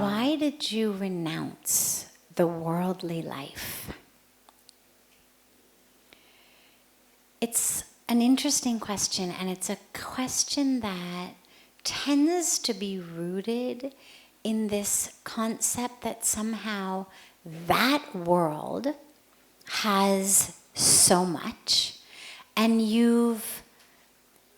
Why did you renounce the worldly life? It's an interesting question, and it's a question that tends to be rooted in this concept that somehow that world has so much, and you've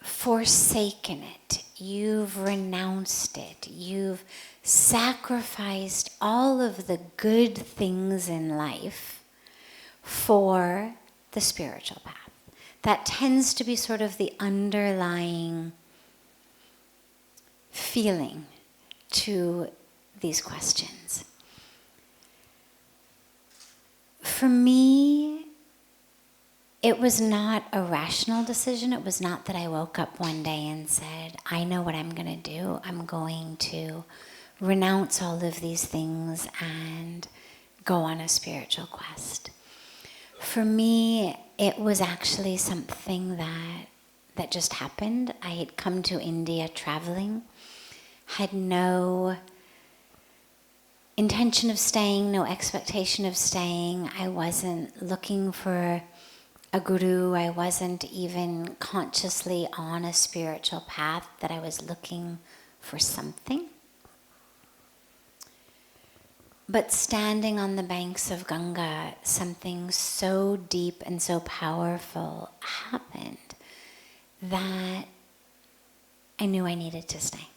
forsaken it, you've renounced it, you've sacrificed all of the good things in life for the spiritual path. That tends to be sort of the underlying feeling to these questions. For me, it was not a rational decision. It was not that I woke up one day and said, I know what I'm going to do. I'm going to renounce all of these things and go on a spiritual quest. For me, it was actually something that just happened. I had come to India traveling, had no intention of staying, no expectation of staying. I wasn't looking for a guru. I wasn't even consciously on a spiritual path, that I was looking for something. But standing on the banks of Ganga, something so deep and so powerful happened that I knew I needed to stay.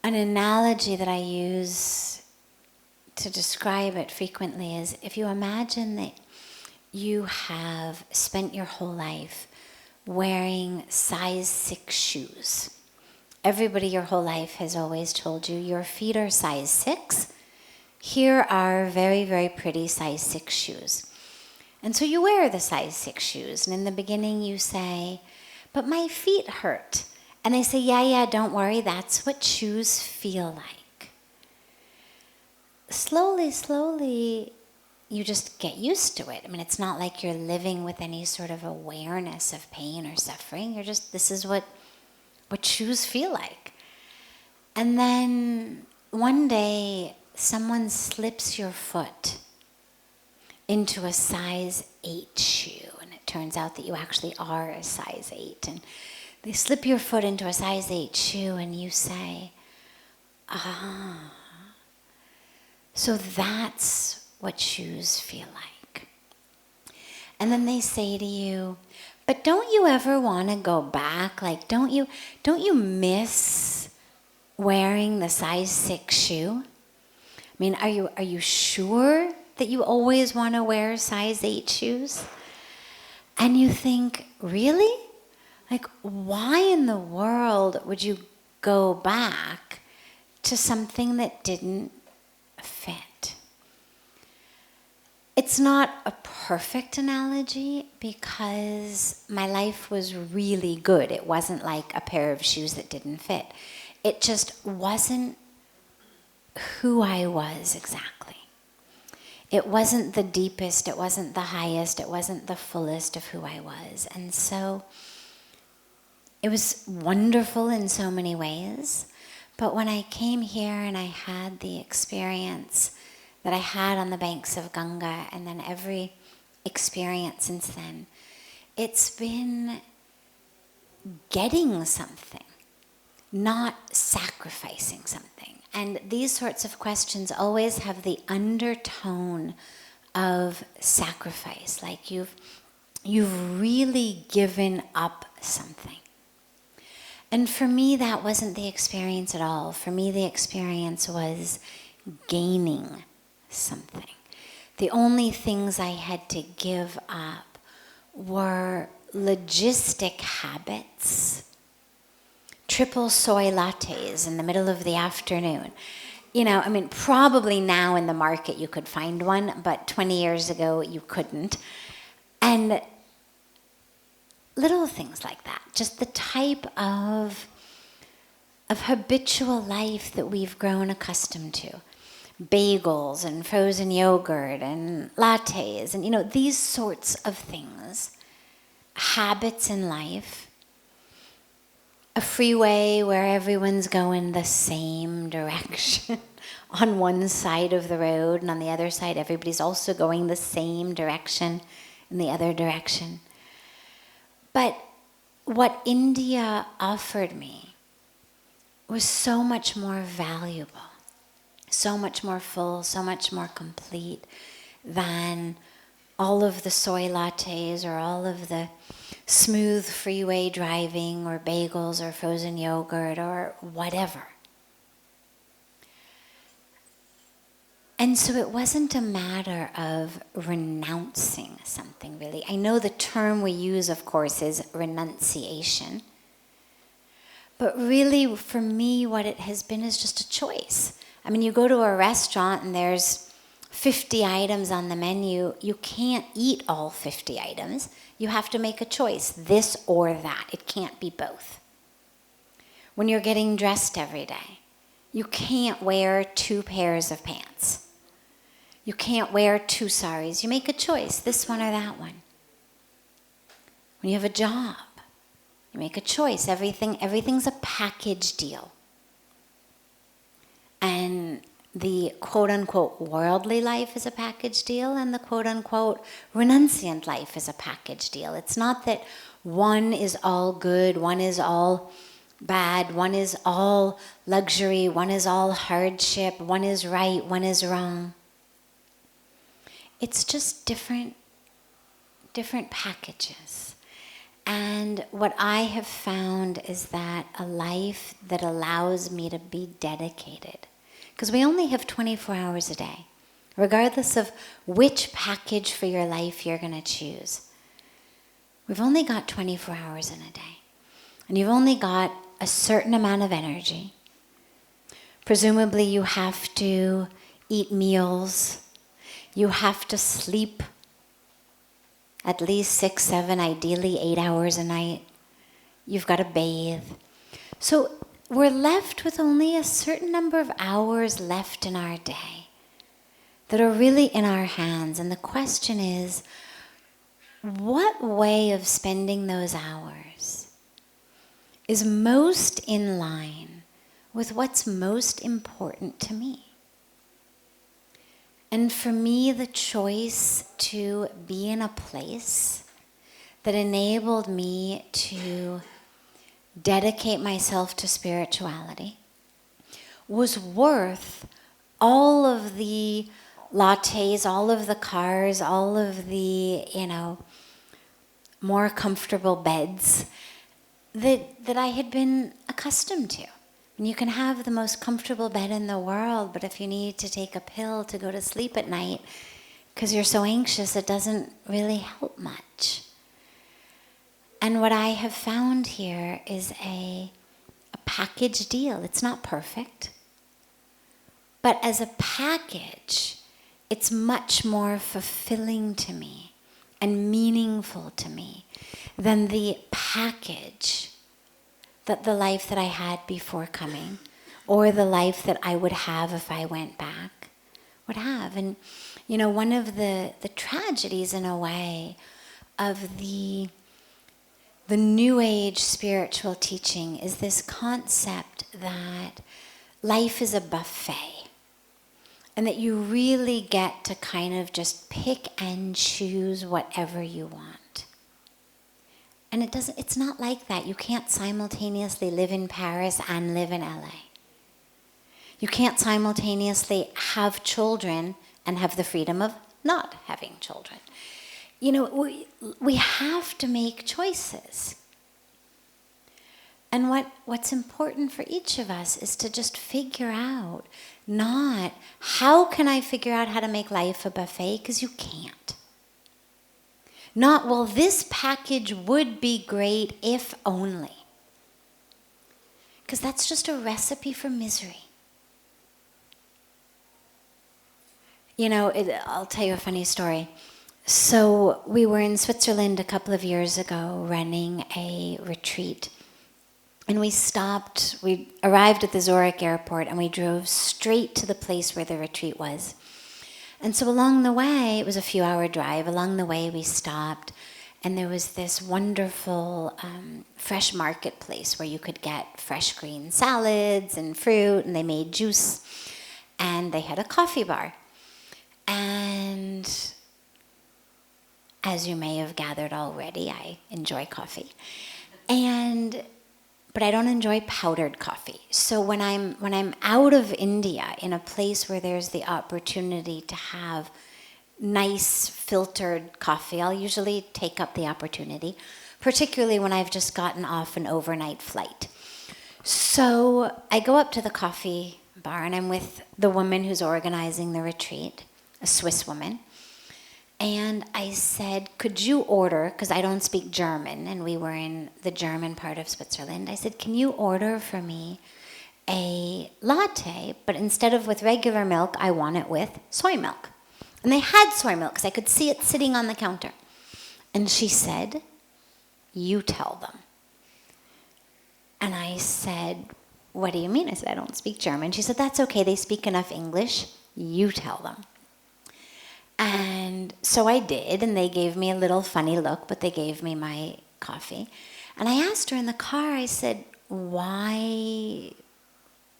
An analogy that I use to describe it frequently is, if you imagine that you have spent your whole life wearing size 6 shoes. Everybody your whole life has always told you your feet are size 6. Here are very, very pretty size 6 shoes. And so you wear the size 6 shoes. And in the beginning you say, but my feet hurt. And they say, yeah, don't worry, that's what shoes feel like. Slowly, you just get used to it. I mean, it's not like you're living with any sort of awareness of pain or suffering. You're just, this is what shoes feel like. And then one day, someone slips your foot into a size 8 shoe. And it turns out that you actually are a size 8. And they slip your foot into a size 8 shoe and you say, so that's what shoes feel like. And then they say to you, but don't you ever want to go back? Like, don't you miss wearing the size 6 shoe? I mean, are you sure that you always want to wear size 8 shoes? And you think, really? Like, why in the world would you go back to something that didn't fit? It's not a perfect analogy because my life was really good. It wasn't like a pair of shoes that didn't fit. It just wasn't who I was exactly. It wasn't the deepest, it wasn't the highest, it wasn't the fullest of who I was. And so it was wonderful in so many ways. But when I came here and I had the experience that I had on the banks of Ganga, and then every experience since then, it's been getting something, not sacrificing something. And these sorts of questions always have the undertone of sacrifice, like you've really given up something. And for me, that wasn't the experience at all. For me, the experience was gaining something. The only things I had to give up were logistic habits, triple soy lattes in the middle of the afternoon. You know, I mean, probably now in the market you could find one, but 20 years ago you couldn't. And little things like that, just the type of habitual life that we've grown accustomed to. Bagels and frozen yogurt and lattes and, you know, these sorts of things, habits in life, a freeway where everyone's going the same direction on one side of the road, and on the other side everybody's also going the same direction in the other direction. But what India offered me was so much more valuable, so much more full, so much more complete than all of the soy lattes or all of the smooth freeway driving or bagels or frozen yogurt or whatever. And so it wasn't a matter of renouncing something, really. I know the term we use, of course, is renunciation. But really, for me, what it has been is just a choice. I mean, you go to a restaurant and there's 50 items on the menu. You can't eat all 50 items. You have to make a choice, this or that. It can't be both. When you're getting dressed every day, you can't wear 2 pairs of pants. You can't wear 2 saris. You make a choice, this one or that one. When you have a job, you make a choice. Everything's a package deal. And the quote-unquote worldly life is a package deal, and the quote-unquote renunciant life is a package deal. It's not that one is all good, one is all bad, one is all luxury, one is all hardship, one is right, one is wrong. It's just different packages. And what I have found is that a life that allows me to be dedicated, because we only have 24 hours a day, regardless of which package for your life you're going to choose. We've only got 24 hours in a day. And you've only got a certain amount of energy. Presumably you have to eat meals. You have to sleep at least 6, 7, ideally 8 hours a night. You've got to bathe. So we're left with only a certain number of hours left in our day that are really in our hands. And the question is, what way of spending those hours is most in line with what's most important to me? And for me, the choice to be in a place that enabled me to dedicate myself to spirituality was worth all of the lattes, all of the cars, all of the, more comfortable beds that I had been accustomed to. And you can have the most comfortable bed in the world, but if you need to take a pill to go to sleep at night because you're so anxious, it doesn't really help much. And what I have found here is a package deal. It's not perfect, but as a package, it's much more fulfilling to me and meaningful to me than the package that the life that I had before coming, or the life that I would have if I went back, would have. And, one of the tragedies, in a way, of the New Age spiritual teaching is this concept that life is a buffet, and that you really get to kind of just pick and choose whatever you want. And it's not like that. You can't simultaneously live in Paris and live in LA. You can't simultaneously have children and have the freedom of not having children. We have to make choices. And what's important for each of us is to just figure out, not how can I figure out how to make life a buffet, because you can't. Not, well, this package would be great if only. Because that's just a recipe for misery. I'll tell you a funny story. So we were in Switzerland a couple of years ago running a retreat. And we arrived at the Zurich airport and we drove straight to the place where the retreat was. And so along the way, it was a few-hour drive, along the way we stopped And there was this wonderful fresh marketplace where you could get fresh green salads and fruit, and they made juice, and they had a coffee bar. And as you may have gathered already, I enjoy coffee. But I don't enjoy powdered coffee. So when I'm out of India in a place where there's the opportunity to have nice filtered coffee, I'll usually take up the opportunity, particularly when I've just gotten off an overnight flight. So I go up to the coffee bar, and I'm with the woman who's organizing the retreat, a Swiss woman. And I said, could you order, because I don't speak German, and we were in the German part of Switzerland. I said, can you order for me a latte, but instead of with regular milk, I want it with soy milk. And they had soy milk, because I could see it sitting on the counter. And she said, you tell them. And I said, what do you mean? I said, I don't speak German. She said, that's okay, they speak enough English. You tell them. And so I did, and they gave me a little funny look, but they gave me my coffee. And I asked her in the car, I said, why,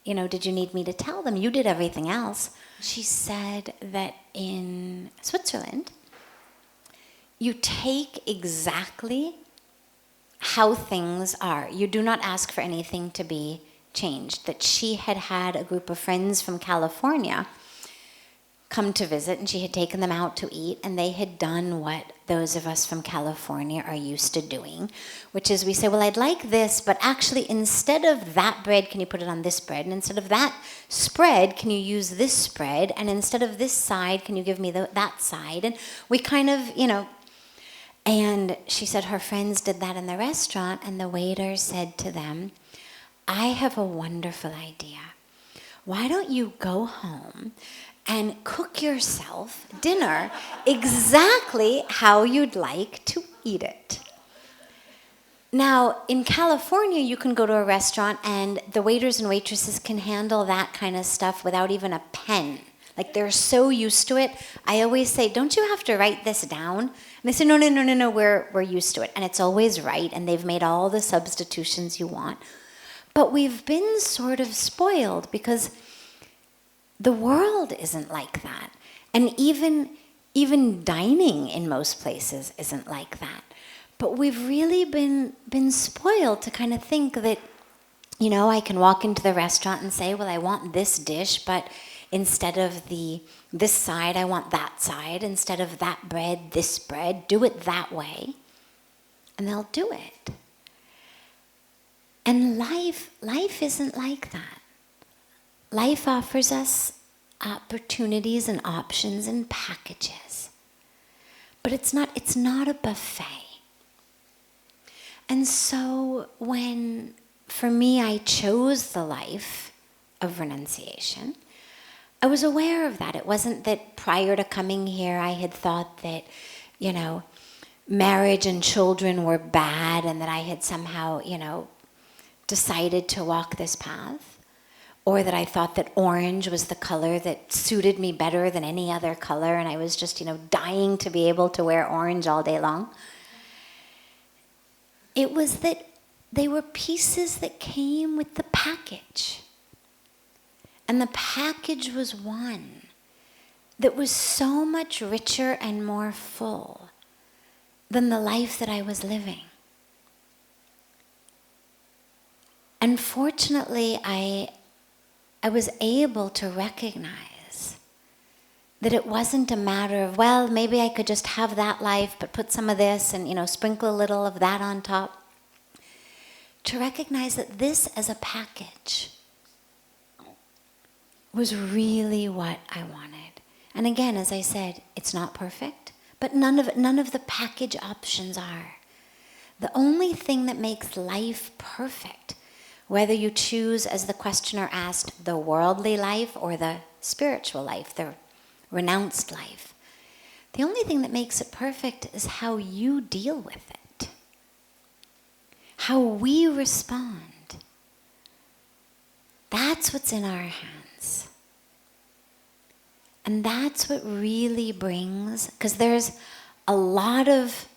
did you need me to tell them? You did everything else. She said that in Switzerland, you take exactly how things are. You do not ask for anything to be changed. That she had a group of friends from California come to visit, and she had taken them out to eat, and they had done what those of us from California are used to doing, which is we say, well, I'd like this, but actually instead of that bread, can you put it on this bread? And instead of that spread, can you use this spread? And instead of this side, can you give me that side? And we kind of, and she said her friends did that in the restaurant, and the waiter said to them, I have a wonderful idea. Why don't you go home and cook yourself dinner exactly how you'd like to eat it? Now, in California, you can go to a restaurant and the waiters and waitresses can handle that kind of stuff without even a pen. Like, they're so used to it. I always say, don't you have to write this down? And they say, no, we're used to it. And it's always right, and they've made all the substitutions you want. But we've been sort of spoiled because the world isn't like that. And even dining in most places isn't like that. But we've really been spoiled to kind of think that, I can walk into the restaurant and say, well, I want this dish, but instead of this side, I want that side. Instead of that bread, this bread. Do it that way. And they'll do it. And life isn't like that. Life offers us opportunities and options and packages. But it's not a buffet. And so when, for me, I chose the life of renunciation, I was aware of that. It wasn't that prior to coming here I had thought that, marriage and children were bad and that I had somehow, decided to walk this path, or that I thought that orange was the color that suited me better than any other color, and I was just, dying to be able to wear orange all day long. It was that they were pieces that came with the package. And the package was one that was so much richer and more full than the life that I was living. And fortunately, I was able to recognize that it wasn't a matter of, well, maybe I could just have that life, but put some of this and, sprinkle a little of that on top. To recognize that this as a package was really what I wanted. And again, as I said, it's not perfect, but none of the package options are. The only thing that makes life perfect, whether you choose, as the questioner asked, the worldly life or the spiritual life, the renounced life, the only thing that makes it perfect is how you deal with it, how we respond. That's what's in our hands. And that's what really brings, because there's a lot of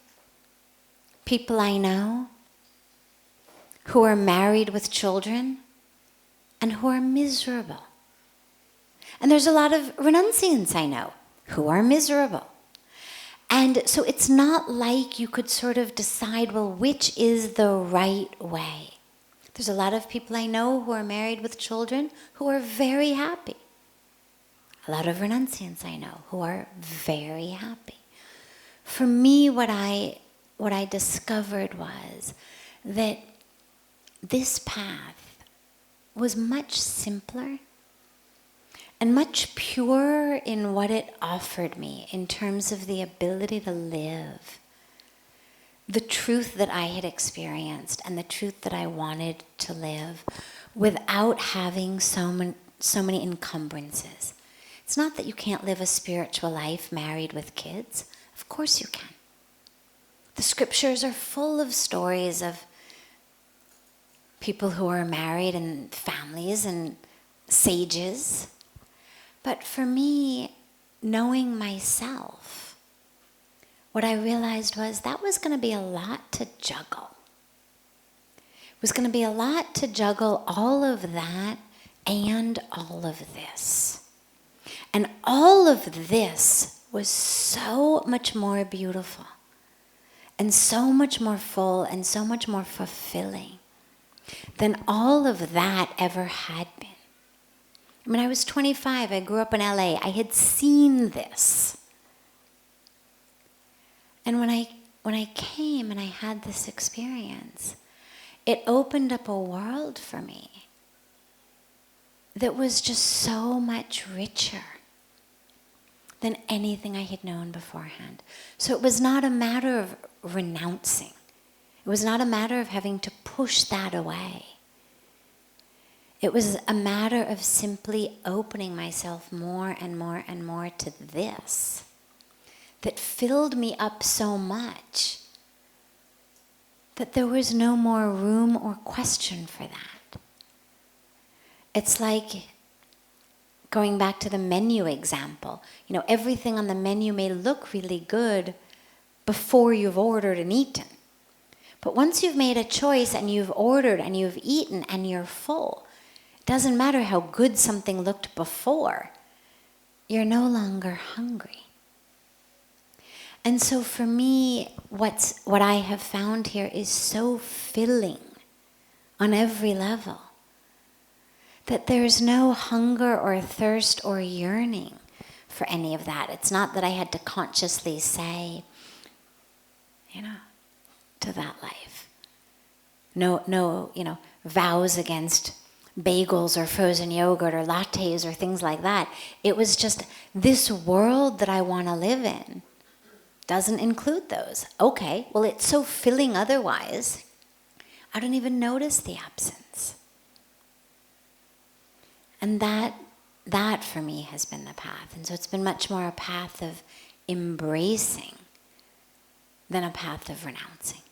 people I know who are married with children and who are miserable. And there's a lot of renunciants I know who are miserable. And so it's not like you could sort of decide, well, which is the right way. There's a lot of people I know who are married with children who are very happy. A lot of renunciants I know who are very happy. For me, what I discovered was that this path was much simpler and much purer in what it offered me in terms of the ability to live the truth that I had experienced and the truth that I wanted to live without having so many encumbrances. It's not that you can't live a spiritual life married with kids. Of course you can. The scriptures are full of stories of people who are married and families and sages. But for me, knowing myself, what I realized was that was going to be a lot to juggle. It was going to be a lot to juggle all of that and all of this. And all of this was so much more beautiful and so much more full and so much more fulfilling than all of that ever had been. When I was 25, I grew up in LA. I had seen this. And when I came and I had this experience, it opened up a world for me that was just so much richer than anything I had known beforehand. So it was not a matter of renouncing. It was not a matter of having to push that away. It was a matter of simply opening myself more and more and more to this that filled me up so much that there was no more room or question for that. It's like going back to the menu example. Everything on the menu may look really good before you've ordered and eaten. But once you've made a choice and you've ordered and you've eaten and you're full, it doesn't matter how good something looked before, you're no longer hungry. And so for me, what I have found here is so filling on every level that there's no hunger or thirst or yearning for any of that. It's not that I had to consciously say, to that life. No, vows against bagels or frozen yogurt or lattes or things like that. It was just this world that I want to live in doesn't include those. Okay, well, it's so filling otherwise, I don't even notice the absence. And that for me has been the path. And so it's been much more a path of embracing than a path of renouncing.